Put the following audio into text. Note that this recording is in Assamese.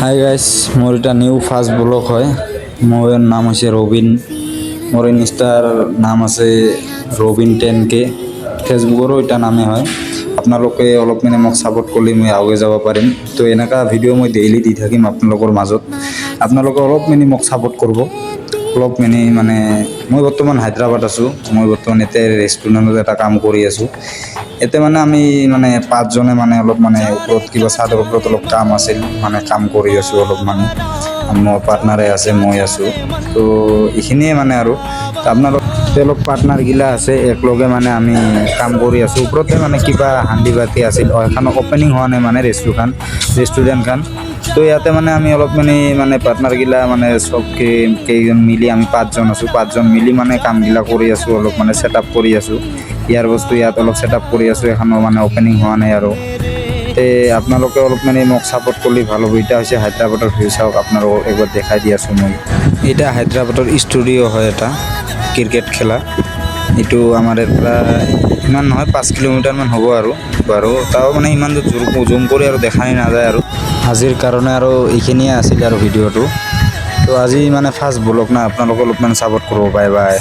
হাই গাইস, মোৰ এটা নিউ ফাৰ্স্ট ব্লগ হয়। মোৰ নাম হচ্ছে ৰবিন। মোৰ ইনস্টাৰ নাম আছে ৰবিন 10K। ফেসবুকৰো এটা নামে হয়। আপোনালোকে অলপ মানে মোক ছাপোৰ্ট কৰিলে মই আগুৱাই যাব পাৰিম। তো এনেকুৱা ভিডিঅ' মই ডেইলি দি থাকিম আপোনালোকৰ মাজত। আপোনালোকে অলপ মানে মোক ছাপোৰ্ট কৰিব। অলপ মানে মই বৰ্তমান হায়দৰাবাদ আছোঁ। মই বৰ্তমান এতিয়া ৰেষ্টুৰেণ্টত এটা কাম কৰি আছোঁ। এতে মানে আমি মানে পাঁচজনে মানে অলপ মানে ওপৰত কিবা চাদৰ ওপৰত অলপ কাম আছিল, মানে কাম কৰি আছোঁ অলপ মানে। মোৰ পাৰ্টনাৰে আছে, মই আছোঁ। তো এইখিনিয়ে মানে আৰু আপোনালোক তেওঁলোক পাৰ্টনাৰগিলা আছে, একলগে মানে আমি কাম কৰি আছোঁ। ওপৰতে মানে কিবা হাণ্ডি বাতি আছিল, এখন অপেনিং হোৱা নাই মানে ৰেষ্টুৰেণ্টখন। তো ইয়াতে মানে আমি অলপ মানে পাৰ্টনাৰগিলা মানে চব কেইজন মিলি আমি পাঁচজন আছোঁ। পাঁচজন মিলি মানে কামগিলা কৰি আছোঁ, অলপ মানে ছেট আপ কৰি আছোঁ। ইয়াৰ বস্তু ইয়াত অলপ ছেট আপ কৰি আছোঁ, এখনো মানে অপেনিং হোৱা নাই আৰু। তে আপোনালোকে অলপ মানে মোক ছাপোৰ্ট কৰিলে ভাল হ'ব। এটা হৈছে হায়দৰাবাদৰ ভিউ, চাওক আপোনালোকক একবাৰ দেখাই দি আছোঁ মই। এটা হায়দৰাবাদৰ ষ্টুডিঅ' হয়, এটা ক্ৰিকেট খেলা। এইটো আমাৰ ইয়াৰ পৰা ইমান নহয়, 5 কিলোমিটাৰমান হ'ব আৰু বাৰু। তাও মানে ইমান জুম কৰি আৰু দেখাই নাযায় আৰু। আজিৰ কাৰণে আৰু এইখিনিয়ে আছিল আৰু ভিডিঅ'টো। তো আজি মানে ফাৰ্ষ্ট ব্লগ না, আপোনালোকে অলপমান ছাপোৰ্ট কৰিব। Bye bye.